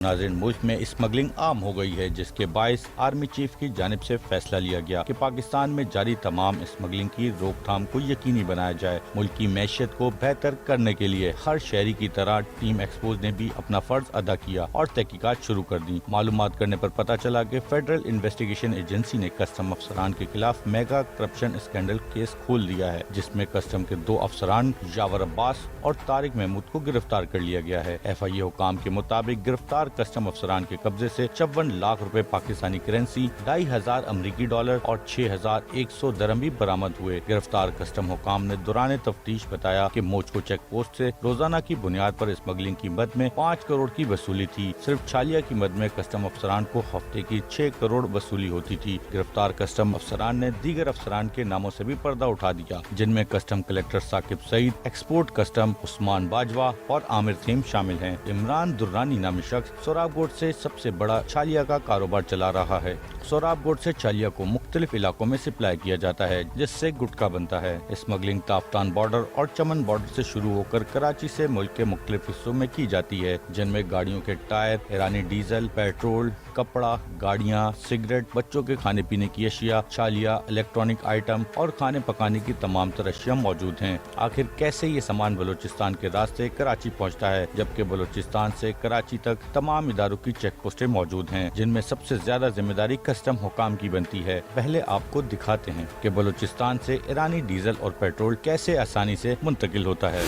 नाज़रीन, मुल्क में स्मगलिंग आम हो गई है, जिसके बायस आर्मी चीफ की जानिब से फैसला लिया गया कि पाकिस्तान में जारी तमाम स्मगलिंग की रोकथाम को यकीनी बनाया जाए। मुल्क की मैशियत को बेहतर करने के लिए हर शहरी की तरह टीम एक्सपोज ने भी अपना फर्ज अदा किया और तहकीकात शुरू कर दी। मालूमात करने पर पता चला कि फेडरल इन्वेस्टिगेशन एजेंसी ने कस्टम अफसरान के खिलाफ मेगा करप्शन स्कैंडल केस खोल दिया है, जिसमें कस्टम के 2 अफसरान यावर अब्बास और तारिक महमूद को गिरफ्तार कर लिया गया है। FIA हुकाम के मुताबिक गिरफ्तार कस्टम अफसरान के कब्जे से 54 लाख रुपए पाकिस्तानी करेंसी, 2500 अमरीकी डॉलर और 6100 दरम भी बरामद हुए। गिरफ्तार कस्टम हुकाम ने दौरान तफ्तीश बताया कि मोचको चेक पोस्ट से रोजाना की बुनियाद पर स्मगलिंग की मद में 5 करोड़ की वसूली थी। सिर्फ छालिया की मद में कस्टम अफसरान को हफ्ते की 6 करोड़ वसूली होती थी। गिरफ्तार कस्टम अफसरान ने दीगर अफसरान के नामों से भी पर्दा उठा दिया, जिनमें custom collector Saqib Saeed, export custom Usman Bajwa और आमिर थीम शामिल हैं। इमरान दुर्रानी नामी शख्स सोराबकोट से सबसे बड़ा छालिया का कारोबार चला रहा है। सोराबकोट से छालिया को मुख्तलिफ इलाकों में सप्लाई किया जाता है, जिससे गुटखा बनता है। स्मगलिंग ताफ्तान बॉर्डर और चमन बॉर्डर से शुरू होकर कराची से मुल्क के मुख्तलिफ हिस्सों में की जाती है, जिनमें गाड़ियों के टायर, ईरानी डीजल, पेट्रोल, कपड़ा, गाड़ियाँ, सिगरेट, बच्चों के खाने पीने की अशिया, छालिया, इलेक्ट्रॉनिक आइटम और खाने पकाने की तमाम तरह अशिया मौजूद हैं। आखिर कैसे ये सामान बलूचिस्तान के रास्ते कराची पहुंचता है, जबकि बलूचिस्तान से कराची तक तमाम इदारों की चेक पोस्टें मौजूद हैं, जिनमें सबसे ज्यादा जिम्मेदारी कस्टम हुकाम की बनती है। पहले आपको दिखाते हैं कि बलूचिस्तान से ईरानी डीजल और पेट्रोल कैसे आसानी से मुंतकिल होता है।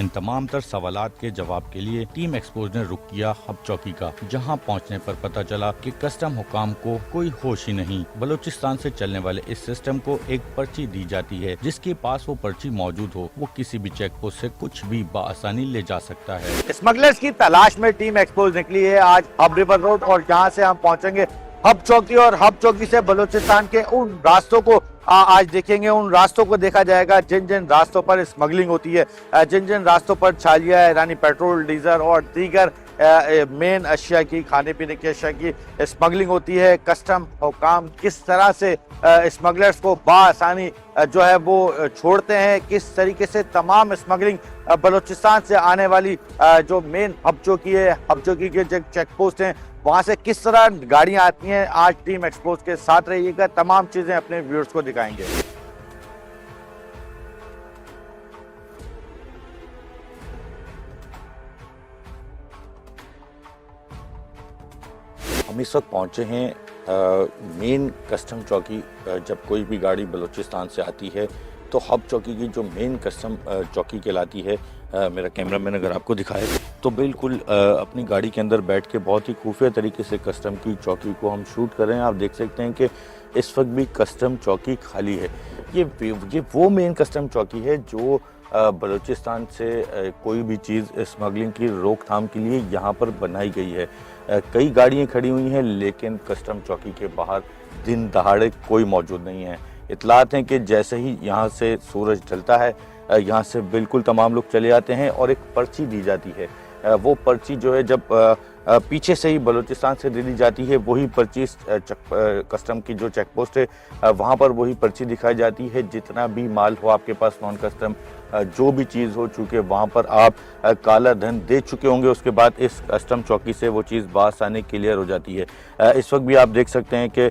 इन तमाम तर सवालात के जवाब के लिए टीम एक्सपोज ने रुख किया हब चौकी का, जहां पहुंचने पर पता चला कि कस्टम हुकाम को कोई होश ही नहीं। बलूचिस्तान से चलने वाले इस सिस्टम को एक पर्ची दी जाती है, जिसके पास वो पर्ची मौजूद हो, वो किसी भी चेक पोस्ट से कुछ भी बआसानी ले जा सकता है। स्मगलर्स की तलाश में टीम एक्सपोज निकली है आज हब रिवर रोड, और यहाँ से हम पहुंचेंगे हब चौकी, और हब चौकी से बलूचिस्तान के उन रास्तों को आज देखेंगे। उन रास्तों को देखा जाएगा जिन जिन रास्तों पर स्मगलिंग होती है, जिन जिन रास्तों पर छालिया, ईरानी पेट्रोल, डीजल और दीगर मेन अशिया की, खाने पीने की अशिया की स्मगलिंग होती है। कस्टम हुकाम किस तरह से स्मगलर्स को बाआसानी जो है वो छोड़ते हैं, किस तरीके से तमाम स्मगलिंग बलूचिस्तान से आने वाली जो मेन हब चौकी है, हब चौकी के जो चेक पोस्ट हैं, वहां से किस तरह गाड़ियां आती हैं। आज टीम एक्सपोज के साथ रहिएगा, तमाम चीजें अपने व्यूअर्स को दिखाएंगे। हम इस वक्त पहुंचे हैं मेन कस्टम चौकी। जब कोई भी गाड़ी बलूचिस्तान से आती है तो हब चौकी की जो मेन कस्टम चौकी कहलाती है, मेरा कैमरामैन अगर आपको दिखाए तो बिल्कुल अपनी गाड़ी के अंदर बैठ के बहुत ही खुफिया तरीके से कस्टम की चौकी को हम शूट कर रहे हैं। आप देख सकते हैं कि इस वक्त भी कस्टम चौकी खाली है। ये वो मेन कस्टम चौकी है जो बलूचिस्तान से कोई भी चीज़ स्मगलिंग की रोकथाम के लिए यहाँ पर बनाई गई है। कई गाड़ियाँ खड़ी हुई हैं, लेकिन कस्टम चौकी के बाहर दिन दहाड़े कोई मौजूद नहीं है। इतलात हैं कि जैसे ही यहाँ से सूरज ढलता है, यहाँ से बिल्कुल तमाम लोग चले जाते हैं और एक पर्ची दी जाती है। वो पर्ची जो है जब पीछे से ही बलूचिस्तान से दी जाती है, वही पर्ची कस्टम की जो चेक पोस्ट है वहाँ पर वही पर्ची दिखाई जाती है। जितना भी माल हो आपके पास नॉन कस्टम जो भी चीज़ हो, चूँकि वहाँ पर आप काला धन दे चुके होंगे, उसके बाद इस कस्टम चौकी से वो चीज़ बासानी क्लियर हो जाती है। इस वक्त भी आप देख सकते हैं कि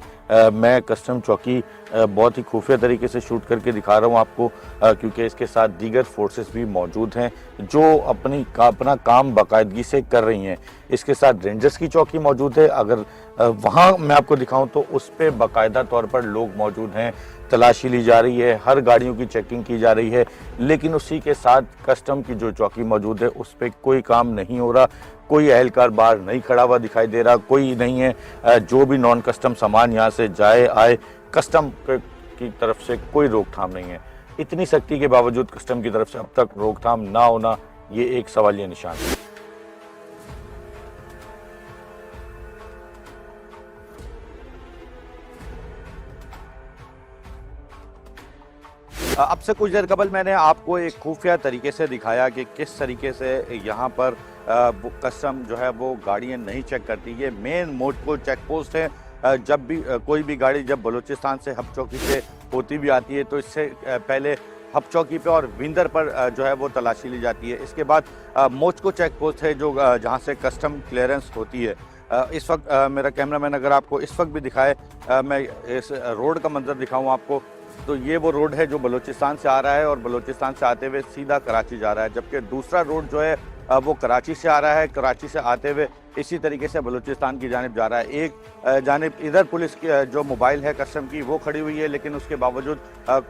मैं कस्टम चौकी बहुत ही खुफिया तरीके से शूट करके दिखा रहा हूँ आपको, क्योंकि इसके साथ दीगर फोर्सेस भी मौजूद हैं जो अपना काम बाकायदगी से कर रही हैं। इसके साथ रेंजर्स की चौकी मौजूद है। अगर वहाँ मैं आपको दिखाऊं तो उस पर बाकायदा तौर पर लोग मौजूद हैं, तलाशी ली जा रही है, हर गाड़ियों की चेकिंग की जा रही है। लेकिन उसी के साथ कस्टम की जो चौकी मौजूद है उस पर कोई काम नहीं हो रहा, कोई एहलकार बाहर नहीं खड़ा हुआ दिखाई दे रहा, कोई नहीं है। जो भी नॉन कस्टम सामान यहाँ से जाए आए, कस्टम की तरफ से कोई रोकथाम नहीं है। इतनी सख्ती के बावजूद कस्टम की तरफ से अब तक रोकथाम ना होना ये एक सवालिया निशान है। अब से कुछ देर कबल मैंने आपको एक खुफिया तरीके से दिखाया कि किस तरीके से यहाँ पर वो कस्टम जो है वो गाड़ियाँ नहीं चेक करती। ये मेन मोटको चेक पोस्ट है। जब भी कोई भी गाड़ी जब बलूचिस्तान से हब चौकी से होती भी आती है तो इससे पहले हब चौकी पे और विंदर पर जो है वो तलाशी ली जाती है। इसके बाद मोचको चेक पोस्ट है जो जहाँ से कस्टम क्लियरेंस होती है। इस वक्त मेरा कैमरामैन अगर आपको इस वक्त भी दिखाए, मैं इस रोड का मंजर दिखाऊं आपको, तो ये वो रोड है जो बलूचिस्तान से आ रहा है और बलूचिस्तान से आते हुए सीधा कराची जा रहा है, जबकि दूसरा रोड जो है वो कराची से आ रहा है, कराची से आते हुए इसी तरीके से बलूचिस्तान की जानिब जा रहा है। एक जानिब इधर पुलिस की जो मोबाइल है कस्टम की वो खड़ी हुई है, लेकिन उसके बावजूद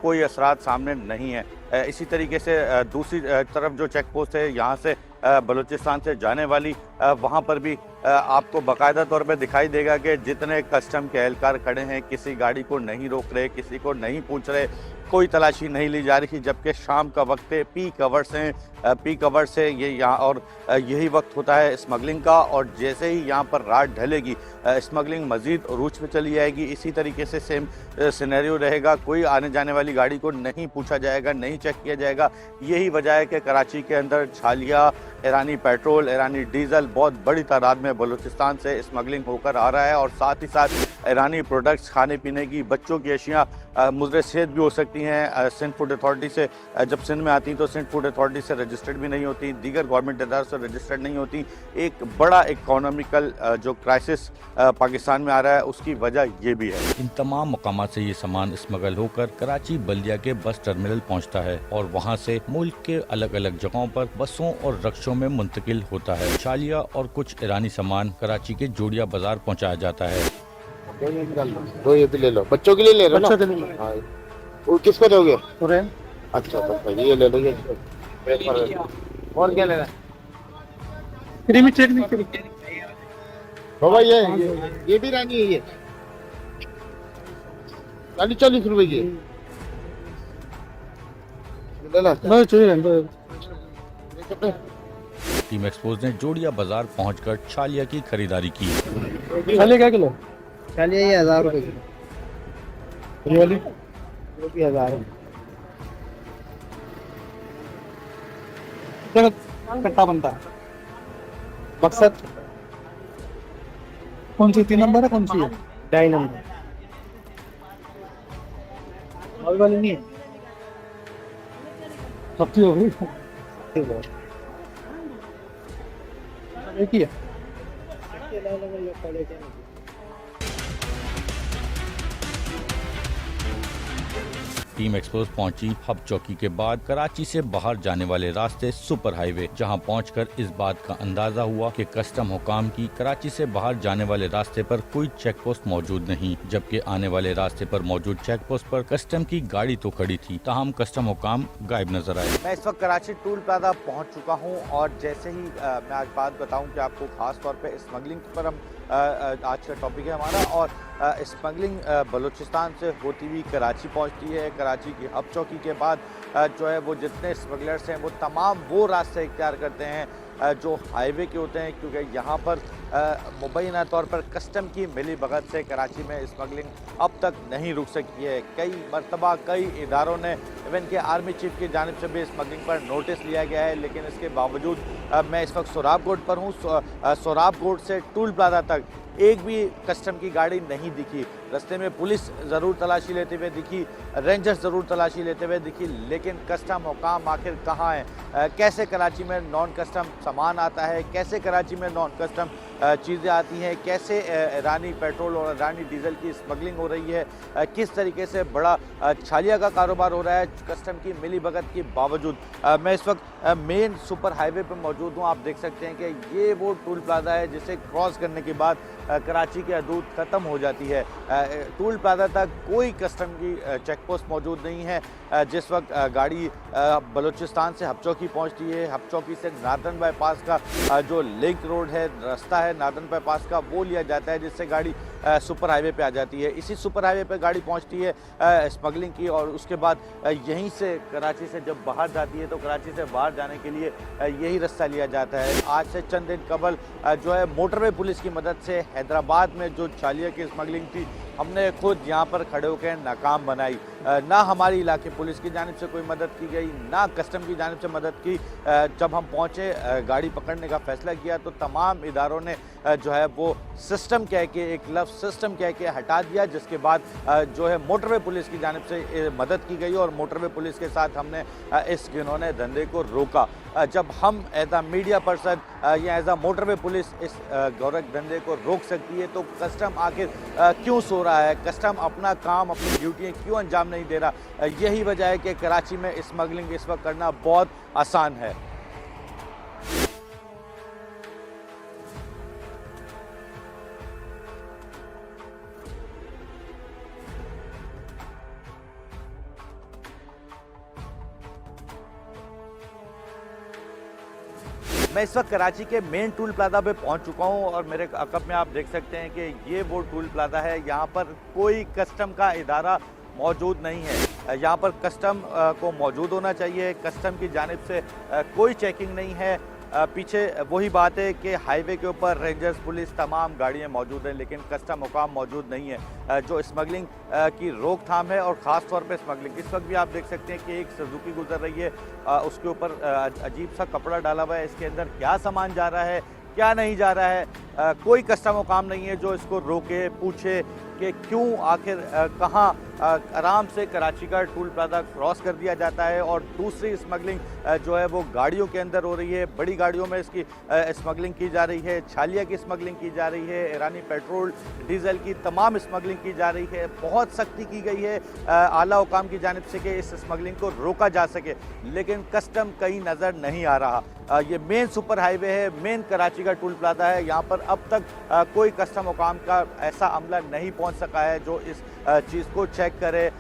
कोई असरात सामने नहीं है। इसी तरीके से दूसरी तरफ जो चेक पोस्ट है यहाँ से बलूचिस्तान से जाने वाली, वहाँ पर भी आपको बाकायदा तौर पर दिखाई देगा कि जितने कस्टम के एहलकार खड़े हैं किसी गाड़ी को नहीं रोक रहे, किसी को नहीं पूछ रहे, कोई तलाशी नहीं ली जा रही। जबकि शाम का वक्त है, पीक आवर्स हैं, पीक आवर्स से ये यहाँ और यही वक्त होता है स्मगलिंग का। और जैसे ही यहाँ पर रात ढलेगी स्मगलिंग मज़ीद अरूज पे चली जाएगी। इसी तरीके से सेम सिनेरियो रहेगा, कोई आने जाने वाली गाड़ी को नहीं पूछा जाएगा, नहीं चेक किया जाएगा। यही वजह है कि कराची के अंदर छालिया, ईरानी पेट्रोल, ईरानी डीजल बहुत बड़ी तादाद में बलूचिस्तान से स्मगलिंग होकर आ रहा है। और साथ ही साथ ईरानी प्रोडक्ट्स, खाने पीने की, बच्चों की अशियाँ मुज़र सेहत भी हो सकती हैं। सिंध फूड अथॉरिटी से जब सिंध में आती तो सिंध फूड अथॉरिटी से रजिस्टर्ड भी नहीं होती, दीगर गवर्नमेंट इदारों से रजिस्टर्ड नहीं होती। एक बड़ा इकोनॉमिकल जो क्राइसिस पाकिस्तान में आ रहा है उसकी वजह ये भी है। इन तमाम मकामात से ये सामान स्मगल होकर कराची बल्दिया के बस टर्मिनल पहुंचता है और वहां से मुल्क के अलग अलग जगहों पर बसों और रक्शों में मुंतकिल होता है। छालिया और कुछ ईरानी सामान कराची के जोड़िया बाजार पहुंचाया जाता है। दो ये भी ले लो, बच्चों के लिए ले रहे हो ना? हाँ। वो किसको दोगे? अच्छा तो ये ले लो, ये और क्या लेना? हो भाई ये भी रानी है, ये 40 रुपए की ले ला। टीम एक्सपोज ने जोड़िया बाजार पहुंचकर छालिया की खरीदारी की। चलिए क्या किलो? चलिए ये 1000 रुपए किलो। ये वाली वो भी 1000 है। क्या कट्टा बनता है? मकसद कौन सी 3 नंबर है, कौन सी है? 2.5 नंबर। और वाली नहीं है? सब्जी हो गई एक ही है। टीम एक्सपोज पहुंची हब चौकी के बाद कराची से बाहर जाने वाले रास्ते सुपर हाईवे, जहां पहुंचकर इस बात का अंदाजा हुआ कि कस्टम हुकाम की कराची से बाहर जाने वाले रास्ते पर कोई चेक पोस्ट मौजूद नहीं, जबकि आने वाले रास्ते पर मौजूद चेक पोस्ट पर कस्टम की गाड़ी तो खड़ी थी, ताहम कस्टम हुकाम गायब नजर आए। मैं इस वक्त कराची टूल प्लाजा पहुंच चुका हूं और जैसे ही मैं आज बात बताऊं कि आपको खास तौर पे स्मगलिंग पर हम आज का टॉपिक है हमारा, और स्मगलिंग बलूचिस्तान से होती हुई कराची पहुंचती है। कराची की हब चौकी के बाद जो है वो जितने स्मगलर्स हैं वो तमाम वो रास्ते इख्तियार करते हैं जो हाईवे के होते हैं, क्योंकि यहाँ पर मुबैना तौर पर कस्टम की मिली भगत से कराची में स्मगलिंग अब तक नहीं रुक सकी है। कई मरतबा कई इदारों ने, इवन के आर्मी चीफ की जानिब से भी स्मगलिंग पर नोटिस लिया गया है, लेकिन इसके बावजूद मैं इस वक्त सोराब गोड पर हूँ। सोराब गोड से टूल प्लाजा तक एक भी कस्टम की गाड़ी नहीं दिखी। रास्ते में पुलिस ज़रूर तलाशी लेते हुए दिखी, रेंजर्स ज़रूर तलाशी लेते हुए दिखी, लेकिन कस्टम हुकाम आखिर कहाँ हैं? कैसे कराची में नॉन कस्टम सामान आता है, कैसे कराची में नॉन कस्टम चीज़ें आती हैं, कैसे ईरानी पेट्रोल और ईरानी डीजल की स्मगलिंग हो रही है, किस तरीके से बड़ा छालिया का कारोबार हो रहा है कस्टम की मिली भगत के बावजूद। मैं इस वक्त मेन सुपर हाईवे पर मौजूद हूँ। आप देख सकते हैं कि ये वो टूल प्लाजा है जिसे क्रॉस करने के बाद कराची की हदूद ख़त्म हो जाती है। टूल प्लाजा तक कोई कस्टम की चेक पोस्ट मौजूद नहीं है। जिस वक्त गाड़ी बलूचिस्तान से हब चौकी पहुँचती है, हब चौकी से नार्दन बाईपास का जो लिंक रोड है, रास्ता है नार्दन बाईपास का, वो लिया जाता है, जिससे गाड़ी सुपर हाईवे पे आ जाती है। इसी सुपर हाईवे पे गाड़ी पहुंचती है स्मगलिंग की, और उसके बाद यहीं से कराची से जब बाहर जाती है तो कराची से बाहर जाने के लिए यही रास्ता लिया जाता है। आज से चंद दिन कबल जो है मोटरवे पुलिस की मदद से हैदराबाद में जो चालिया की स्मगलिंग थी, हमने खुद यहाँ पर खड़े होकर नाकाम बनाई। ना हमारी इलाके पुलिस की जानिब से कोई मदद की गई, ना कस्टम की जानिब से मदद की। जब हम पहुँचे, गाड़ी पकड़ने का फैसला किया, तो तमाम इदारों ने जो है वो सिस्टम कह के, एक लफ्ज़ सिस्टम कह के हटा दिया, जिसके बाद जो है मोटरवे पुलिस की जानिब से मदद की गई और मोटरवे पुलिस के साथ हमने इस घिनौने धंधे को रोका। जब हम एज अ मीडिया पर्सन या एज अ मोटरवे पुलिस इस गौरख धंधे को रोक सकती है, तो कस्टम आखिर क्यों सो रहा है? कस्टम अपना काम, अपनी ड्यूटियाँ क्यों अंजाम नहीं दे रहा? यही वजह है कि कराची में स्मगलिंग इस वक्त करना बहुत आसान है। मैं इस वक्त कराची के मेन टूल प्लाजा पे पहुंच चुका हूं और मेरे अकब में आप देख सकते हैं कि ये वो टूल प्लाजा है। यहां पर कोई कस्टम का इदारा मौजूद नहीं है। यहाँ पर कस्टम को मौजूद होना चाहिए। कस्टम की जानिब से कोई चेकिंग नहीं है। पीछे वही बात है कि हाईवे के ऊपर रेंजर्स पुलिस तमाम गाड़ियाँ मौजूद हैं, लेकिन कस्टम मुकाम मौजूद नहीं है जो स्मगलिंग की रोकथाम है। और ख़ास तौर पे स्मगलिंग, इस वक्त भी आप देख सकते हैं कि एक सुजुकी गुजर रही है, उसके ऊपर अजीब सा कपड़ा डाला हुआ है। इसके अंदर क्या सामान जा रहा है, क्या नहीं जा रहा है, कोई कस्टम मुकाम नहीं है जो इसको रोके, पूछे कि क्यों, आखिर कहाँ। आराम से कराची का टूल प्लाजा क्रॉस कर दिया जाता है। और दूसरी स्मगलिंग जो है वो गाड़ियों के अंदर हो रही है। बड़ी गाड़ियों में इसकी स्मगलिंग की जा रही है। छालिया की स्मगलिंग की जा रही है। ईरानी पेट्रोल, डीजल की तमाम स्मगलिंग की जा रही है। बहुत सख्ती की गई है आला हुकाम की जानिब से कि इस स्मगलिंग को रोका जा सके, लेकिन कस्टम कहीं नज़र नहीं आ रहा। ये मेन सुपर हाईवे है, मेन कराची का टूल प्लाजा है। यहाँ पर अब तक कोई कस्टम हुकाम का ऐसा अमला नहीं पहुँच सका है जो इस चीज़ को चेक करे,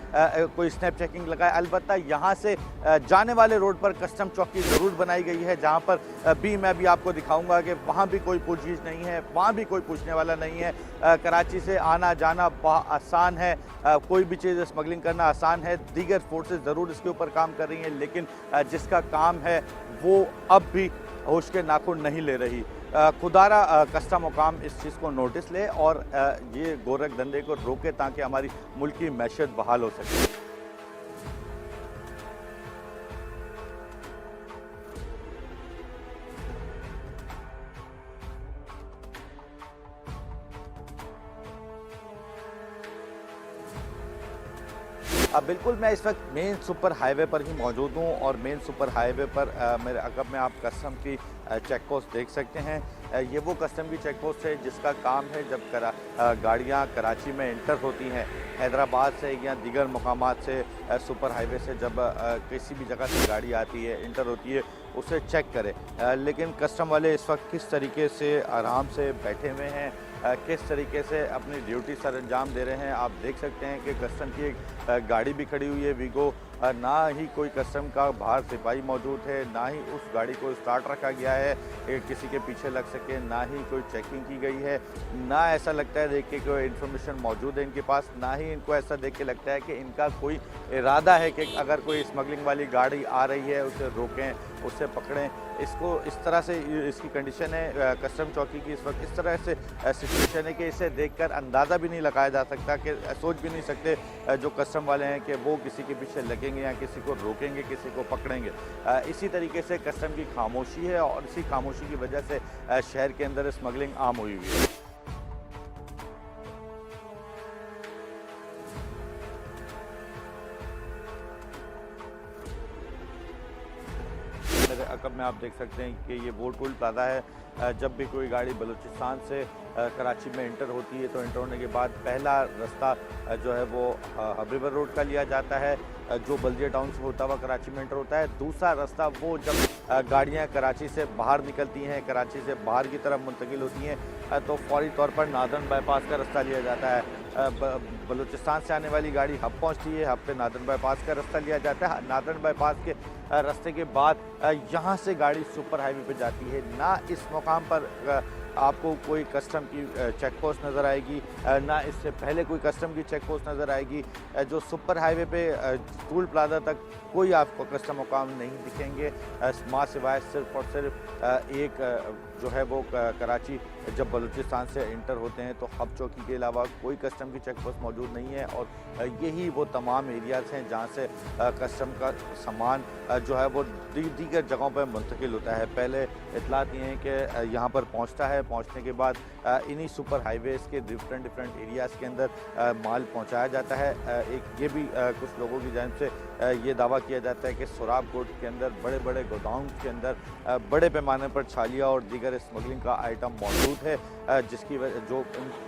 कोई स्नैप चेकिंग लगाए। अलबत्ता यहाँ से जाने वाले रोड पर कस्टम चौकी ज़रूर बनाई गई है, जहाँ पर भी मैं भी आपको दिखाऊंगा कि वहाँ भी कोई पूछगिछ नहीं है, वहाँ भी कोई पूछने वाला नहीं है। कराची से आना जाना आसान है, कोई भी चीज़ स्मगलिंग करना आसान है। दीगर फोर्सेस ज़रूर इसके ऊपर काम कर रही हैं, लेकिन जिसका काम है वो अब भी होश के नाखून नहीं ले रही। खुदारा कस्टम मुकाम इस चीज़ को नोटिस ले और ये गोरख धंधे को रोके, ताकि हमारी मुल्क की मैशत बहाल हो सके। बिल्कुल, मैं इस वक्त मेन सुपर हाईवे पर ही मौजूद हूँ और मेन सुपर हाईवे पर मेरे अकब में आप कस्टम की चेक पोस्ट देख सकते हैं। ये वो कस्टम की चेक पोस्ट है जिसका काम है जब गाड़ियाँ कराची में इंटर होती हैं हैदराबाद से या दीगर मकामात से, सुपर हाईवे से जब किसी भी जगह से गाड़ी आती है, इंटर होती है, उसे चेक करें। लेकिन कस्टम वाले इस वक्त किस तरीके से आराम से बैठे हुए हैं, किस तरीके से अपनी ड्यूटी सर अंजाम दे रहे हैं, आप देख सकते हैं कि कस्टम की एक गाड़ी भी खड़ी हुई है वीगो। ना ही कोई कस्टम का बाहर सिपाही मौजूद है, ना ही उस गाड़ी को स्टार्ट रखा गया है कि किसी के पीछे लग सके, ना ही कोई चेकिंग की गई है, ना ऐसा लगता है देख के कोई इन्फॉर्मेशन मौजूद है इनके पास, ना ही इनको ऐसा देख के लगता है कि इनका कोई इरादा है कि अगर कोई स्मगलिंग वाली गाड़ी आ रही है उसे रोकें, उसे पकड़ें। इसको इस तरह से इसकी कंडीशन है कस्टम चौकी की इस वक्त, इस तरह से सिचुएशन है कि इसे देखकर अंदाज़ा भी नहीं लगाया जा सकता, कि सोच भी नहीं सकते जो कस्टम वाले हैं कि वो किसी के पीछे लगेंगे या किसी को रोकेंगे, किसी को पकड़ेंगे। इसी तरीके से कस्टम की खामोशी है और इसी खामोशी की वजह से शहर के अंदर स्मगलिंग आम हुई है। अकब में आप देख सकते हैं कि ये वो टूल प्लाजा है। जब भी कोई गाड़ी बलूचिस्तान से कराची में इंटर होती है तो इंटर होने के बाद पहला रास्ता जो है वो हबीबर रोड का लिया जाता है, जो बल्दिया टाउन से होता हुआ कराची में इंटर होता है। दूसरा रास्ता वो जब गाड़ियां कराची से बाहर निकलती हैं, कराची से बाहर की तरफ मुंतकिल होती हैं, तो फौरी तौर पर नादन बाईपास का रास्ता लिया जाता है। बलूचिस्तान से आने वाली गाड़ी हब पहुंचती है, हब पे नादन बाईपास का रास्ता लिया जाता है। नादन बाईपास के रास्ते के बाद यहाँ से गाड़ी सुपर हाईवे पे जाती है। ना इस मुकाम पर आपको कोई कस्टम की चेक पोस्ट नज़र आएगी, ना इससे पहले कोई कस्टम की चेक पोस्ट नज़र आएगी। जो सुपर हाईवे पे टूल प्लाजा तक कोई आपको कस्टम मुकाम नहीं दिखेंगे, माँ सिवाय सिर्फ और सिर्फ एक जो है वो कराची जब बलूचिस्तान से इंटर होते हैं तो हब चौकी के अलावा कोई कस्टम की चेक पोस्ट मौजूद नहीं है। और यही वो तमाम एरियाज़ हैं जहाँ से कस्टम का सामान जो है वो दीगर जगहों पर मुंतकिल होता है। पहले इतलात ये हैं कि यहाँ पर पहुँचता है, पहुँचने के बाद इन्हीं सुपर हाईवेज़ के डिफरेंट एरियाज़ के अंदर माल पहुँचाया जाता है। एक ये भी कुछ लोगों की जानिब से ये दावा किया जाता है कि सोराब कोट के अंदर बड़े बड़े गोदाउन के अंदर बड़े पैमाने पर छालिया और दीगर स्मगलिंग का आइटम मौजूद है, जिसकी जो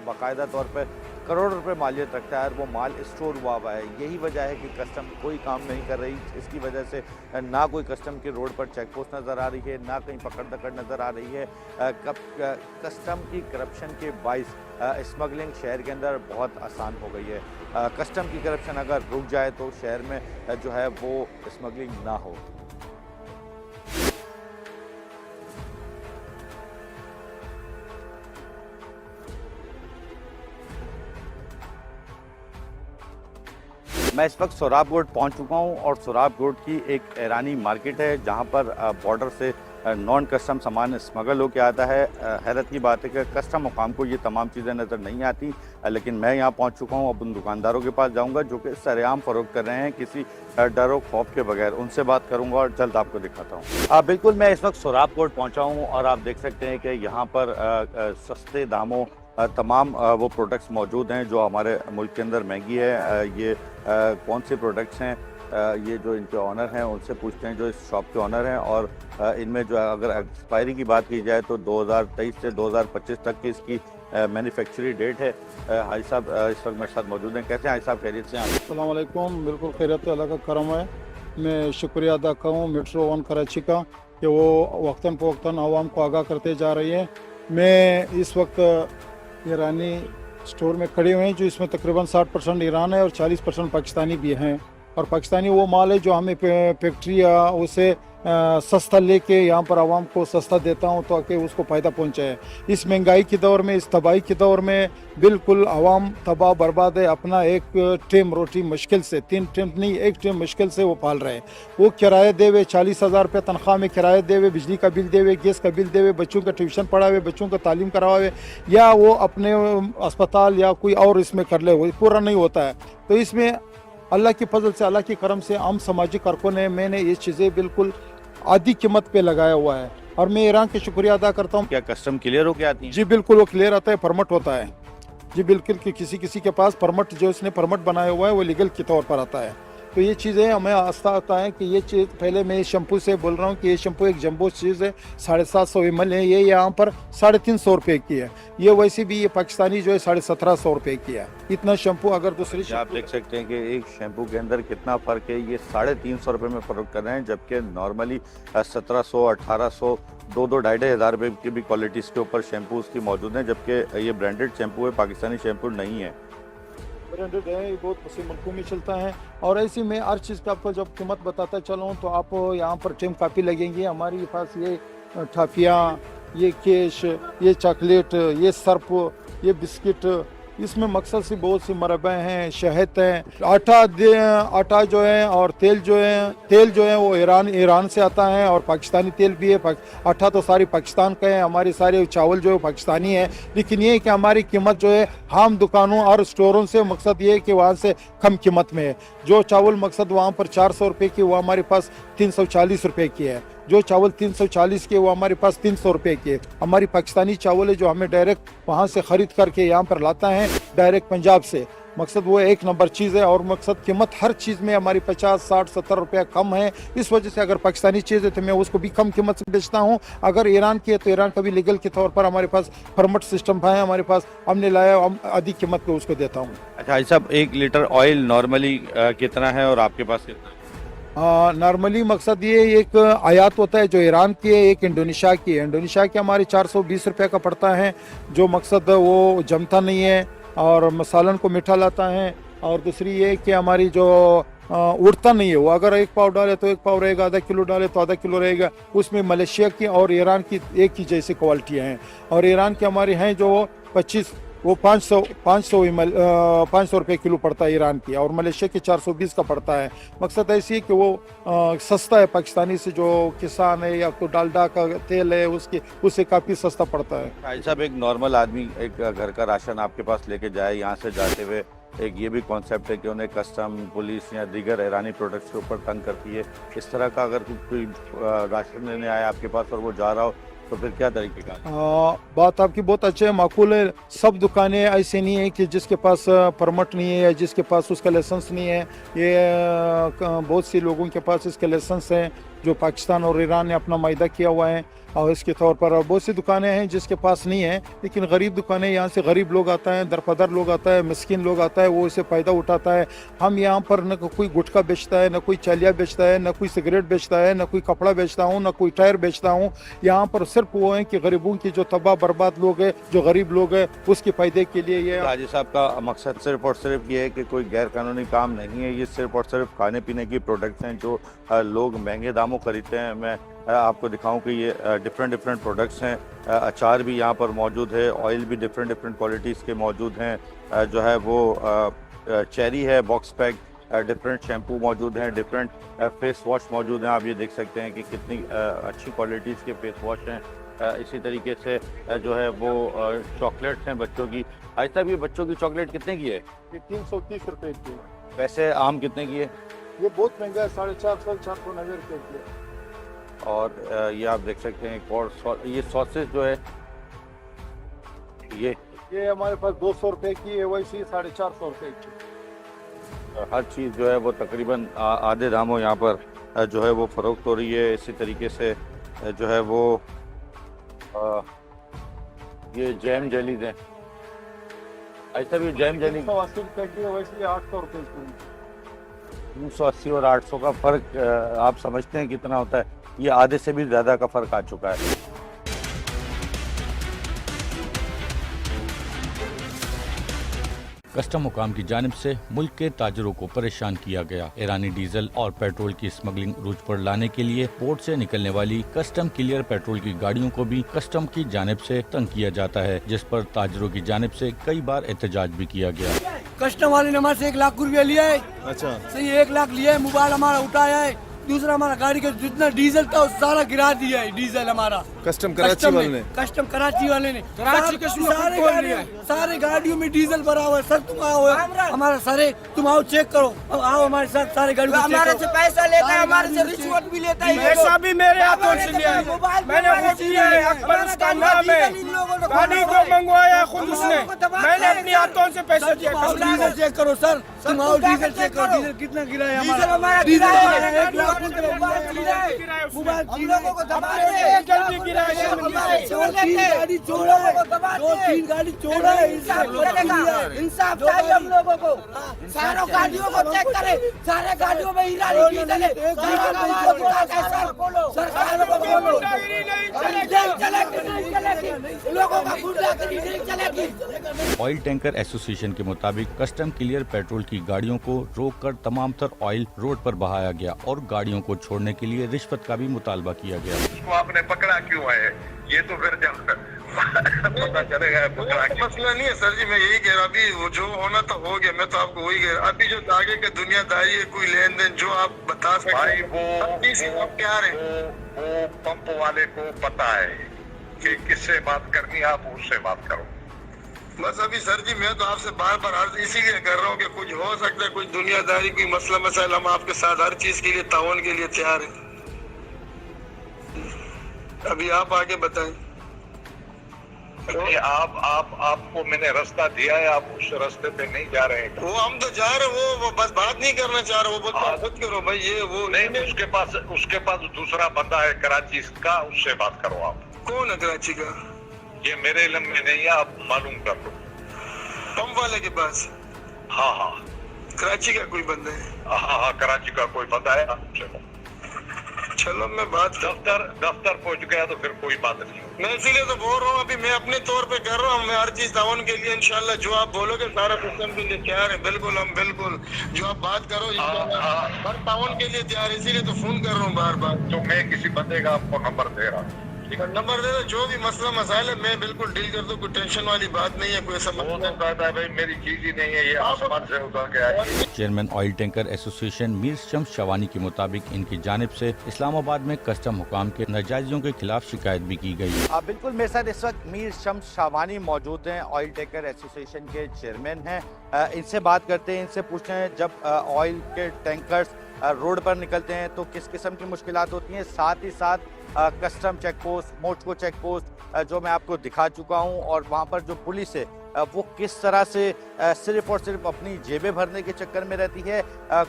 बाकायदा तौर पर करोड़ रुपए मालियत रखता है और वो माल स्टोर हुआ है। यही वजह है कि कस्टम कोई काम नहीं कर रही। इसकी वजह से ना कोई कस्टम के रोड पर चेक पोस्ट नज़र आ रही है, ना कहीं पकड़ दकड़ नज़र आ रही है। कस्टम की करप्शन के बाइस स्मगलिंग शहर के अंदर बहुत आसान हो गई है। कस्टम की करप्शन अगर रुक जाए तो शहर में जो है वो स्मगलिंग ना हो। मैं इस वक्त सोराब रोड पहुंच चुका हूं और सोराब रोड की एक ईरानी मार्केट है जहां पर बॉर्डर से नॉन कस्टम सामान स्मगल होकर आता है। हैरत की बात है कि कस्टम मुकाम को ये तमाम चीज़ें नज़र नहीं आती, लेकिन मैं यहाँ पहुँच चुका हूँ। अब उन दुकानदारों के पास जाऊँगा जो कि सरेआम फ़रोख्त कर रहे हैं किसी डर व खौफ के बगैर। उनसे बात करूँगा और जल्द आपको दिखाता हूँ। बिल्कुल, मैं इस वक्त सोराब रोड पहुँचा हूँ और आप देख सकते हैं कि यहाँ पर सस्ते दामों तमाम वो प्रोडक्ट्स मौजूद हैं जो हमारे मुल्क के अंदर महंगी है। ये कौन से प्रोडक्ट्स हैं, ये जो इनके ऑनर हैं उनसे पूछते हैं जो इस शॉप के ऑनर हैं। और इनमें जो अगर एक्सपायरी की बात की जाए तो 2023 से 2025 तक की इसकी मैन्युफैक्चरिंग डेट है। हाजी साहब इस वक्त मेरे साथ मौजूद हैं। कैसे हैं हाजी साहब, खैरियत से हैं? अस्सलाम वालेकुम। बिल्कुल खैरियत, अल्लाह का करम है। मैं शुक्रिया अदा करूँ मेट्रो वन कराची का कि वो वक्तन फ़वक्तन आवाम को आगाह करते जा रही है। मैं इस वक्त ईरानी स्टोर में खड़े हुए हैं जो इसमें तकरीबन 60% ईरान है और 40% पाकिस्तानी भी हैं। और पाकिस्तानी वो माल है जो हमें फैक्ट्री या उसे सस्ता लेके यहाँ पर आवाम को सस्ता देता हूँ ताकि उसको फ़ायदा पहुँचाए। इस महंगाई के दौर में, इस तबाही के दौर में बिल्कुल आवाम तबाह बर्बाद है। अपना एक टाइम रोटी मुश्किल से, 3 टाइम नहीं, 1 टाइम मुश्किल से वो पाल रहे हैं। वो किराया देवे, 40,000 रुपये तनख्वाह में किराया देवे, बिजली का बिल देवे, गैस का बिल देवे, बच्चों का ट्यूशन पढ़ावे, बच्चों का तालीम करवावे, या वो अपने अस्पताल या कोई और इसमें कर ले, वो पूरा नहीं होता है। तो इसमें अल्लाह के फजल से, अल्लाह के करम से आम समाजी कारकुन ने मैंने ये चीज़ें बिल्कुल आधी कीमत पे लगाया हुआ है और मैं ईरान के शुक्रिया अदा करता हूँ। क्या कस्टम क्लियर हो के आती है? जी बिल्कुल, वो क्लियर आता है, परमिट होता है। जी बिल्कुल, कि किसी के पास परमिट, जो इसने परमिट बनाया हुआ है वो लीगल के तौर पर आता है। तो ये चीज़ें हमें आस्था आता है कि ये चीज़, पहले मैं इस शैम्पू से बोल रहा हूँ कि ये शैम्पू एक जम्बो चीज़ है, 750 ml है। ये यहाँ पर 350 रुपये की है। ये वैसे भी ये पाकिस्तानी जो है 1750 रुपये की है। इतना शैम्पू अगर दूसरी, आप देख सकते हैं कि एक शैम्पू के अंदर कितना फ़र्क है। ये 350 रुपये में फ़र्क कर रहे हैं, जबकि नॉर्मली 1700, 1800, 2-2, 2,500 रुपये की भी क्वालिटीज़ के ऊपर शैम्पू उसकी मौजूद हैं, जबकि ये ब्रांडेड शैम्पू है, पाकिस्तानी शैम्पू नहीं है। ब्रांडेड है, ये बहुत मुस्लिम मुल्कों में चलता है। और ऐसे में हर चीज़ का आपको जब कीमत बताता चलूँ तो आप यहाँ पर टाइम काफ़ी लगेंगी। हमारे पास ये टाफियाँ, ये केश, ये चॉकलेट, ये सर्फ, ये बिस्किट, इसमें मकसद से बहुत सी मरबे हैं, शहद है, आटा जो है और तेल जो है वो ईरान से आता है और पाकिस्तानी तेल भी है। आटा तो सारी पाकिस्तान का है, हमारे सारे चावल जो है पाकिस्तानी है। लेकिन ये है कि हमारी कीमत जो है हम दुकानों और स्टोरों से, मकसद ये है कि वहाँ से कम कीमत में है। जो चावल मकसद वहाँ पर 400 रुपये की, वो हमारे पास 340 रुपये की है। जो चावल 340 के वो हमारे पास 300 रुपये के। हमारी पाकिस्तानी चावल है जो हमें डायरेक्ट वहाँ से ख़रीद करके यहाँ पर लाता है, डायरेक्ट पंजाब से। मकसद वो एक नंबर चीज़ है और मकसद कीमत हर चीज़ में हमारी 50, 60, 70 रुपया कम है। इस वजह से अगर पाकिस्तानी चीज़ है तो मैं उसको भी कम कीमत से बेचता हूँ। अगर ईरान की है तो ईरान का भी लीगल के तौर पर हमारे पास परमिट सिस्टम है, हमारे पास हमने लाया, हम आधी कीमत पे उसको देता हूँ। अच्छा भाई साहब, 1 लीटर ऑयल नॉर्मली कितना है और आपके पास कितना है? नॉर्मली मकसद ये एक आयात होता है जो ईरान की है, एक इंडोनेशिया की है। इंडोनेशिया की हमारी 420 रुपये का पड़ता है, जो मकसद वो जमता नहीं है और मसालन को मीठा लाता है। और दूसरी ये कि हमारी जो उड़ता नहीं है वो। अगर 1 पाव डाले तो 1 पाव रहेगा, आधा किलो डाले तो आधा किलो रहेगा। उसमें मलेशिया की और ईरान की एक ही जैसी क्वालिटियाँ हैं। और ईरान की हमारी हैं जो 500 रुपये किलो पड़ता है ईरान की, और मलेशिया की 420 का पड़ता है। मकसद ऐसी है कि वो सस्ता है पाकिस्तानी से, जो किसान है या तो डालडा का तेल है उससे काफ़ी सस्ता पड़ता है। भाई साहब, एक नॉर्मल आदमी एक घर का राशन आपके पास लेके जाए, यहाँ से जाते हुए एक ये भी कॉन्सेप्ट है कि उन्हें कस्टम, पुलिस या दीगर ईरानी प्रोडक्ट्स के ऊपर तंग करती है। इस तरह का अगर कोई राशन लेने आए आपके पास और वो जा रहा हो तो फिर क्या तरीके का? बात आपकी बहुत अच्छी है, माकूल है। सब दुकानें ऐसे नहीं है कि जिसके पास परमिट नहीं है या जिसके पास उसका लाइसेंस नहीं है। ये बहुत सी लोगों के पास इसके लाइसेंस हैं, जो पाकिस्तान और ईरान ने अपना मायदा किया हुआ है। और इसके तौर पर बहुत सी दुकानें हैं जिसके पास नहीं है, लेकिन गरीब दुकानें, यहाँ से गरीब लोग आता है, दरपदर लोग आता है, मिस्किन लोग आता है, वो इसे फ़ायदा उठाता है। हम यहाँ पर न कोई गुटखा बेचता है, न कोई चालिया बेचता है, न कोई सिगरेट बेचता है, न कोई कपड़ा बेचता हूँ, न कोई टायर बेचता हूँ। यहाँ पर सिर्फ वो है कि गरीबों की जो तबाह बर्बाद लोग हैं, जो गरीब लोग हैं, उसके फ़ायदे के लिए ये। हाजी साहब का मकसद सिर्फ और सिर्फ ये है कि कोई गैर कानूनी काम नहीं है, ये सिर्फ और सिर्फ खाने पीने की प्रोडक्ट्स हैं जो लोग महंगे दामों खरीदते हैं। मैं आपको दिखाऊं कि ये डिफरेंट प्रोडक्ट्स हैं। अचार भी यहाँ पर मौजूद है, ऑयल भी डिफरेंट क्वालिटीज़ के मौजूद हैं। जो है वो चेरी है, बॉक्स पैक, डिफरेंट शैम्पू मौजूद हैं, डिफरेंट फेस वॉश मौजूद हैं। आप ये देख सकते हैं कि कितनी अच्छी क्वालिटीज़ के फेस वॉश हैं। इसी तरीके से जो है वो चॉकलेट्स हैं बच्चों की। आज तक ये बच्चों की चॉकलेट कितने की है? ये 330 रुपये की। वैसे आम कितने की है? ये बहुत महंगा है, 450-490 रुपये की। और ये आप देख सकते हैं एक और ये सॉसेज जो है ये हमारे पास 200 रुपये की है, वैसे 450 रुपये की। हर चीज़ जो है वो तकरीबन आधे दामों यहाँ पर जो है वो फ़रोख्त हो रही है। इसी तरीके से जो है वो ये जैम जेलीज हैं। ऐसा भी जैम जेली 180 रुपये की है, वैसे 800 रुपये की। 380 और 800 का फ़र्क आप समझते हैं कितना होता है? ये आधे से भी ज़्यादा का फ़र्क आ चुका है। कस्टम हुकाम की जानिब से मुल्क के ताजरों को परेशान किया गया। ईरानी डीजल और पेट्रोल की स्मगलिंग रूज पर लाने के लिए पोर्ट से निकलने वाली कस्टम क्लियर पेट्रोल की गाड़ियों को भी कस्टम की जानिब से तंग किया जाता है, जिस पर ताजरों की जानिब से कई बार एहतजाज भी किया गया। कस्टम वाले ने हमारे से 1 लाख रुपया लिया है। अच्छा, सही 1 लाख लिया है, मोबाइल हमारा उठाया है। दूसरा हमारा गाड़ी का जितना डीजल था वो सारा गिरा दिया है। डीजल हमारा कस्टम कराची वाले ने सारे गाड़ियों में डीजल भरा हुआ है। सर तुम आओ, हमारा सारे तुम आओ चेक करो, आओ हमारे साथ सारे गाड़ियों को हमारे से पैसा लेता है, हमारे से रिश्वत भी लेता है। पैसा भी मेरे हाथों से लिया है, मैंने खुद लिया है। अकबर उसका नाम है, गाड़ी को मंगवाया खुद उसने, मैंने अपने हाथों से पैसा दिया। डीजल चेक करो सर, तुम आओ डीजल चेक करो, डीजल कितना गिरा है हमारा। डीजल 1 लाख गाड़ी चोरा है, 2-3 गाड़ी चोरा है। इंसाफ चाहिए हम लोगों को। सारों गाड़ियों को चेक करें, सारे गाड़ियों में ईरानी डीजल है। सरकार को बोलो, लोगों का गुंडागिरी नहीं चलेगी। ऑयल टैंकर एसोसिएशन के मुताबिक कस्टम क्लियर पेट्रोल की गाड़ियों को रोककर तमाम तर ऑयल रोड पर बहाया गया और गाड़ियों को छोड़ने के लिए रिश्वत का भी मुतालबा किया गया। तो आपने पकड़ा क्यों है? ये तो फिर जब पता चलेगा पकड़ा क्यों। मसला नहीं है सर जी, मैं यही कह रहा, अभी वो जो होना तो हो गया। मैं तो आपको वही कह रहा, अभी जो आगे के दुनियादारी है, कोई लेन देन जो आप बता सकते भाई, वो क्या है, वो पंप वाले को पता है कि किससे बात करनी, आप उससे बात करो। बस अभी सर जी मैं तो आपसे बार बार इसीलिए कर रहा हूँ कि कुछ हो सकता है, कुछ दुनियादारी, कोई मसला मसाइल, हम आपके साथ हर चीज के लिए ताउन के लिए तैयार हैं। अभी आप आगे बताएं। आपको मैंने रास्ता दिया है, आप उस रास्ते पे नहीं जा रहे हैं। वो हम तो जा रहे, वो बस बात नहीं करना चाह रहे, वो खुद करो भाई। ये वो नहीं, उसके पास दूसरा बंदा है कराची का, उससे बात करो आप। कौन है कराची का? ये मेरे इल्म में नहीं है, आप मालूम कर लो। पंप वाले के पास? हाँ, कराची का कोई बंदा है? हाँ, कराची का कोई बंदा है, आपसे चलो मैं बात दफ्तर पहुंच गया तो फिर कोई बात नहीं। मैं इसीलिए तो बोल रहा हूँ, अभी मैं अपने तौर पे कर रहा हूँ, मैं हर चीज तावन के लिए इंशाल्लाह जो आप बोलोगे सारा सिस्टम के लिए तैयार है। बिल्कुल हम बिल्कुल जो आप बात करो हर तावन के लिए तैयार है, इसीलिए तो फोन कर रहा हूँ बार बार। तो मैं किसी बंदे का आपको नंबर दे रहा हूँ, नंबर दे दो, जो भी मसला मसाइल है मैं बिल्कुल डील कर दूं, कोई टेंशन वाली बात नहीं है, कोई समझ नहीं है भाई, मेरी चीज ही नहीं है, ये आसमान से उतर के आई। Chairman oil tanker association Mir Shams Shawani के मुताबिक इनकी जानिब से इस्लामाबाद में कस्टम हुकाम के नाजायजियों के खिलाफ शिकायत भी की गई। बिल्कुल मेरे साथ इस वक्त मीर शम्स शवानी मौजूद हैं, ऑयल टैंकर एसोसिएशन के चेयरमैन हैं। इनसे बात करते हैं, इनसे पूछते हैं जब ऑयल के टैंकर्स रोड पर निकलते हैं तो किस किस्म की मुश्किलात होती हैं, साथ ही साथ कस्टम चेक पोस्ट, मोटको चेक पोस्ट जो मैं आपको दिखा चुका हूं, और वहां पर जो पुलिस है वो किस तरह से सिर्फ और सिर्फ अपनी जेबें भरने के चक्कर में रहती है,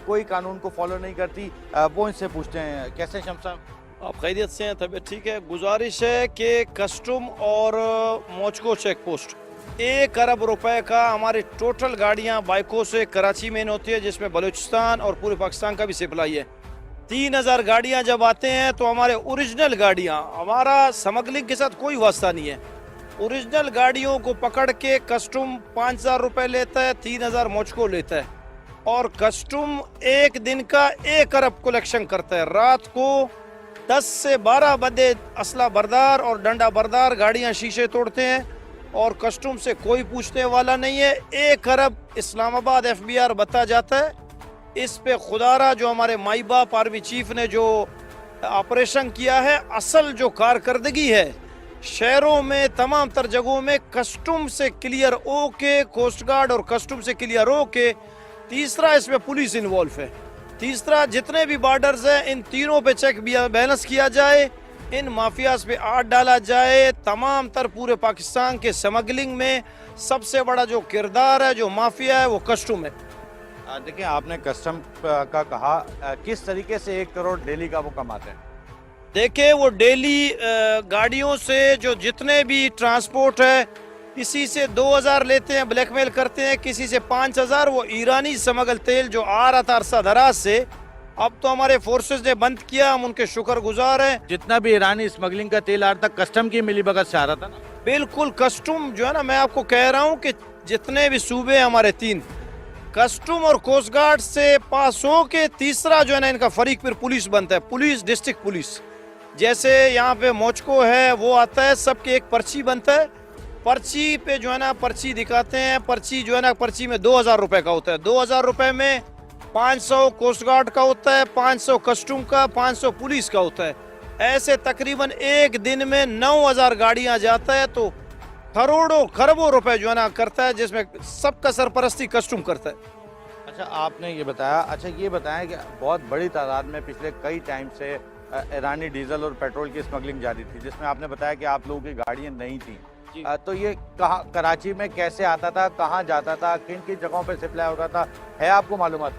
कोई कानून को फॉलो नहीं करती, वो इनसे पूछते हैं। कैसे शम्स साहब? आप खैरियत से हैं? तबीयत ठीक है। गुजारिश है कि कस्टम और मोचको चेक पोस्ट 1 अरब रुपए का हमारी टोटल गाड़ियां बाइकों से कराची में होती है, जिसमें बलूचिस्तान और पूरे पाकिस्तान का भी सप्लाई है। 3000 गाड़ियां जब आते हैं तो हमारे ओरिजिनल गाड़ियां, हमारा स्मगलिंग के साथ कोई वास्ता नहीं है, ओरिजिनल गाड़ियों को पकड़ के कस्टम 5000 रुपये लेता है, 3000 मोचको लेता है, और कस्टम एक दिन का 1 अरब कलेक्शन करता है। रात को 10 से 12 बंदे असला बरदार और डंडा बरदार गाड़ियां शीशे तोड़ते हैं, और कस्टम से कोई पूछने वाला नहीं है। 1 अरब इस्लामाबाद FBR बता जाता है। इस पे खुदारा जो हमारे माई बाप आर्मी चीफ ने जो ऑपरेशन किया है, असल जो कारकर्दगी है शहरों में तमाम तर जगहों में कस्टम से क्लियर ओके, कोस्ट गार्ड और कस्टम से क्लियर ओके। तीसरा इसमें पुलिस इन्वॉल्व है। तीसरा जितने भी बॉर्डर्स हैं इन तीनों पे चेक बैलेंस किया जाए, इन माफियाज पे आड़ डाला जाए। तमाम तर पूरे पाकिस्तान के स्मगलिंग में सबसे बड़ा जो किरदार है, जो माफिया है, वो कस्टम है। देखिए आपने कस्टम का कहा, किस तरीके से 1 करोड़ डेली का वो कमाते हैं? देखिए वो डेली गाड़ियों से जो जितने भी ट्रांसपोर्ट है, किसी से 2000 लेते हैं, ब्लैकमेल करते हैं, किसी से 5000। वो ईरानी स्मगल तेल जो आ रहा था अरसा दराज से, अब तो हमारे फोर्सेस ने बंद किया, हम उनके शुक्रगुजार हैं। जितना भी ईरानी स्मगलिंग का तेल आ रहा था कस्टम की मिलीभगत से आ रहा था ना? बिल्कुल कस्टम जो है ना, मैं आपको कह रहा हूँ कि जितने भी सूबे हमारे 3 कस्टम और कोस्ट गार्ड से पास हो के, तीसरा जो है ना इनका फरीक फिर पुलिस बनता है, पुलिस डिस्ट्रिक्ट पुलिस। जैसे यहाँ पे मोचको है वो आता है, सबके एक पर्ची बनता है, पर्ची पे जो है ना पर्ची दिखाते हैं, पर्ची जो है ना पर्ची में 2000 रुपए का होता है। 2000 रुपए में 500 कोस्ट गार्ड का होता है, 500 कस्टम का, 500 पुलिस का होता है। ऐसे तकरीबन एक दिन में 9000 गाड़ियाँ जाता है, तो करोड़ों खरबों रुपए जो है ना करता है, जिसमें सबका सरपरस्ती कस्टम करता है। अच्छा आपने ये बताया, अच्छा ये बताएं कि बहुत बड़ी तादाद में पिछले कई टाइम से ईरानी डीजल और पेट्रोल की स्मगलिंग जारी थी, जिसमें आपने बताया कि आप लोगों की गाड़ियाँ नहीं थी, तो ये कहाँ कराची में कैसे आता था, कहाँ जाता था, किन किन जगहों पे सप्लाई होता था, है आपको मालूमात?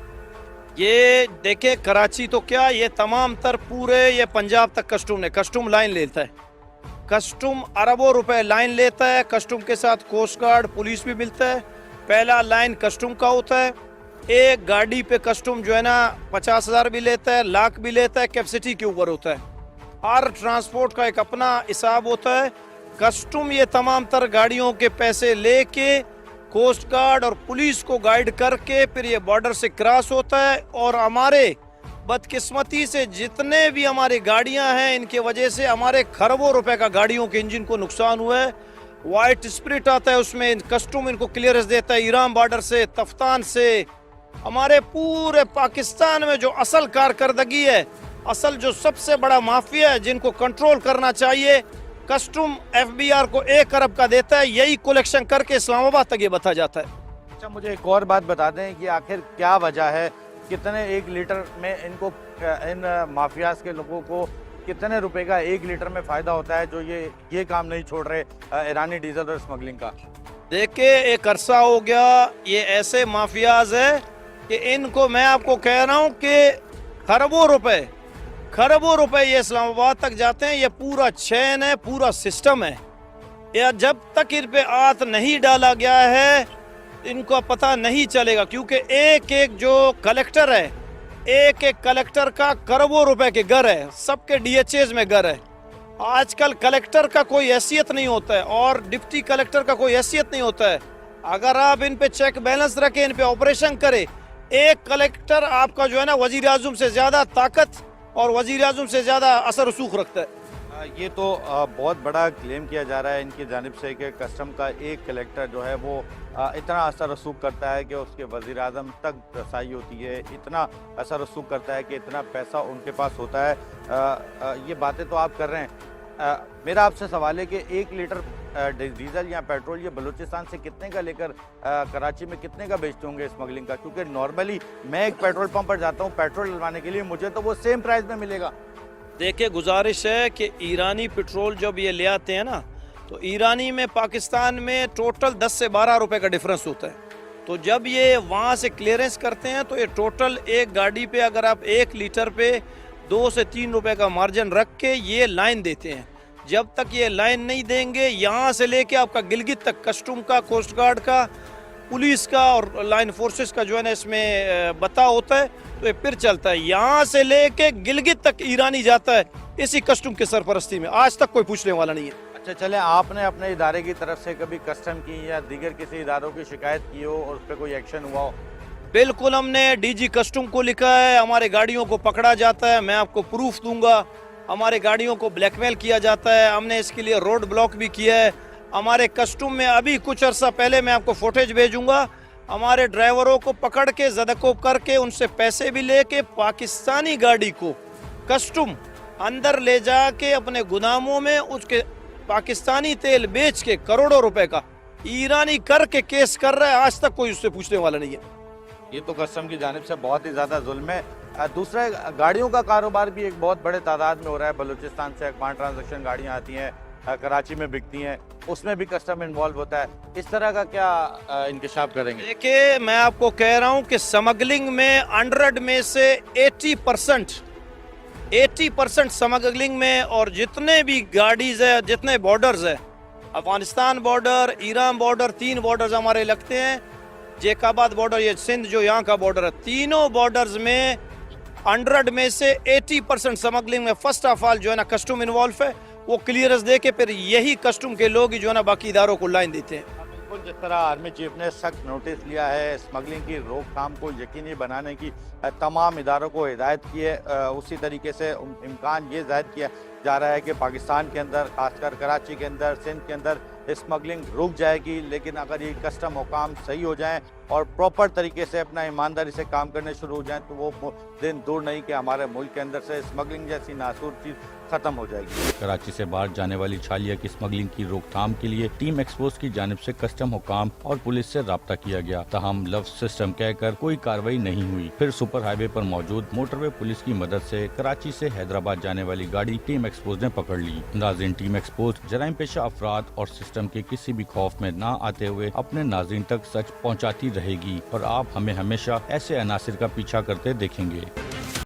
ये देखे कराची तो क्या, ये तमाम तर पूरे ये पंजाब तक कस्टम लाइन लेता है। कस्टम अरबों रुपए लाइन लेता है, कस्टम के साथ कोस्ट गार्ड पुलिस भी मिलता है। पहला लाइन कस्टम का होता है, एक गाड़ी पे कस्टम जो है ना 50,000 भी लेता है, लाख भी लेता है, कैपेसिटी के ऊपर होता है। हर ट्रांसपोर्ट का एक अपना हिसाब होता है। कस्टम ये तमाम तर गाड़ियों के पैसे लेके कोस्ट गार्ड और पुलिस को गाइड करके फिर ये बॉर्डर से क्रॉस होता है, और हमारे बदकिस्मती से जितने भी हमारी गाड़ियां हैं, इनके वजह से हमारे खरबों रुपए का गाड़ियों के इंजन को नुकसान हुआ है। वाइट स्प्रिट आता है उसमें, कस्टम इनको क्लियरेंस देता है ईरान बॉर्डर से, तफ्तान से। हमारे पूरे पाकिस्तान में जो असल कारकर्दगी है, असल जो सबसे बड़ा माफिया है जिनको कंट्रोल करना चाहिए, कस्टम FBR को 1 अरब का देता है, यही कलेक्शन करके इस्लामाबाद तक ये बता जाता है। अच्छा मुझे एक और बात बता दें कि आखिर क्या वजह है, कितने 1 लीटर में इनको, इन माफियाज के लोगों को कितने रुपए का 1 लीटर में फ़ायदा होता है, जो ये काम नहीं छोड़ रहे ईरानी डीजल और स्मगलिंग का? देखिए एक अरसा हो गया, ये ऐसे माफियाज है कि इनको मैं आपको कह रहा हूँ कि खरबों रुपए ये इस्लामाबाद तक जाते हैं। ये पूरा चैन है, पूरा सिस्टम है। या जब तक इन पे हाथ नहीं डाला गया है इनको पता नहीं चलेगा, क्योंकि एक एक जो कलेक्टर है, एक एक कलेक्टर का करोड़ों रुपए के घर है, सबके डीएचएस में घर है। आजकल कलेक्टर का कोई हैसियत नहीं होता है और डिप्टी कलेक्टर का कोई हैसियत नहीं होता है। अगर आप इन पे चेक बैलेंस रखें, इन पे ऑपरेशन करें, एक कलेक्टर आपका जो है ना वजीर आजम से ज्यादा ताकत और वजीर आजम से ज्यादा असर रसूख रखता है। ये तो बहुत बड़ा क्लेम किया जा रहा है इनकी जानिब से कि कस्टम का एक कलेक्टर जो है वो इतना असर रसूख करता है कि उसके वज़ीर आज़म तक रसाई होती है, इतना असर रसूख करता है कि इतना पैसा उनके पास होता है। ये बातें तो आप कर रहे हैं। मेरा आपसे सवाल है कि 1 लीटर डीजल या पेट्रोल ये बलूचिस्तान से कितने का लेकर कराची में कितने का बेचते होंगे स्मगलिंग का? क्योंकि नॉर्मली मैं एक पेट्रोल पंप पर जाता हूँ पेट्रोल डलवाने के लिए, मुझे तो वो सेम प्राइस में मिलेगा। देखिए, गुजारिश है कि ईरानी पेट्रोल जब ये ले आते हैं ना, तो ईरानी में पाकिस्तान में टोटल 10 से 12 रुपए का डिफरेंस होता है। तो जब ये वहाँ से क्लियरेंस करते हैं तो ये टोटल एक गाड़ी पे अगर आप 1 लीटर पे 2 से 3 रुपए का मार्जिन रख के ये लाइन देते हैं। जब तक ये लाइन नहीं देंगे, यहाँ से लेके आपका गिलगित तक कस्टम का, कोस्ट गार्ड का, पुलिस का और लाइन फोर्सेस का जो है ना इसमें बता होता है, तो ये फिर चलता है। यहाँ से लेके गिलगित तक ईरानी जाता है इसी कस्टम के सरपरस्ती में। आज तक कोई पूछने वाला नहीं है। अच्छा चले, आपने अपने इदारे की तरफ से कभी कस्टम की या दीगर किसी इदारों की शिकायत की हो और उस पर कोई एक्शन हुआ हो? बिल्कुल, हमने डीजी कस्टम को लिखा है, हमारे गाड़ियों को पकड़ा जाता है, मैं आपको प्रूफ दूंगा। हमारे गाड़ियों को ब्लैकमेल किया जाता है, हमने इसके लिए रोड ब्लॉक भी किया है। हमारे कस्टम में अभी कुछ अर्सा पहले मैं आपको फुटेज भेजूंगा, हमारे ड्राइवरों को पकड़ के ज़दकोब करके उनसे पैसे भी लेके पाकिस्तानी गाड़ी को कस्टम अंदर ले जाके अपने गुदामों में उसके पाकिस्तानी तेल बेच के करोड़ों रुपए का ईरानी करके केस कर रहा है। आज तक कोई उससे पूछने वाला नहीं है। ये तो कस्टम की जानिब से बहुत ही ज़्यादा जुल्म है। दूसरा, गाड़ियों का कारोबार भी एक बहुत बड़े तादाद में हो रहा है। बलूचिस्तान से अखबार ट्रांजैक्शन गाड़ियाँ आती हैं, कराची में बिकती हैं, उसमें भी कस्टम इन्वॉल्व होता है। इस तरह का क्या इंकशाफ करेंगे? देखिए, मैं आपको कह रहा हूँ कि स्मगलिंग में 100 में से 80% स्मगलिंग में, और जितने भी गाड़ीज है, जितने बॉर्डर्स है, Afghanistan border, Iran border, 3 borders हमारे लगते हैं, जेकाबाद बॉर्डर, ये सिंध जो यहाँ का बॉर्डर है, तीनों बॉर्डर्स में 100 में से 80% स्मगलिंग में फर्स्ट ऑफ ऑल जो है ना कस्टम इन्वॉल्व है। वो क्लियरेंस दे के फिर यही कस्टम के लोग ही जो है ना बाकी इदारों को लाइन देते हैं। बिल्कुल, जिस तरह आर्मी चीफ ने सख्त नोटिस लिया है, स्मगलिंग की रोकथाम को यकीनी बनाने की तमाम इदारों को हिदायत की है, उसी तरीके से इम्कान ये जाहिर किया जा रहा है कि पाकिस्तान के अंदर, खासकर कराची के अंदर, सिंध के अंदर स्मगलिंग रुक जाएगी। लेकिन अगर ये कस्टम हुकाम सही हो जाएं और प्रॉपर तरीके से अपना ईमानदारी से काम करने शुरू हो जाएं, तो वो दिन दूर नहीं कि हमारे मुल्क के अंदर से स्मगलिंग जैसी नासूर चीज़ खत्म हो जाएगी। कराची से बाहर जाने वाली छालिया की स्मगलिंग की रोकथाम के लिए टीम एक्सपोज की जानिब से कस्टम हुकाम और पुलिस से राब्ता किया गया, ताहम लफ्ज सिस्टम कहकर कोई कार्रवाई नहीं हुई। फिर सुपर हाईवे पर मौजूद मोटरवे पुलिस की मदद से कराची से हैदराबाद जाने वाली गाड़ी टीम एक्सपोज ने पकड़ ली। नाज़रीन, टीम एक्सपोज जराइम पेशा अफराद और सिस्टम के किसी भी खौफ में न आते हुए अपने नाज़रीन तक सच पहुँचाती रहेगी और आप हमें हमेशा ऐसे अनासिर का पीछा करते देखेंगे।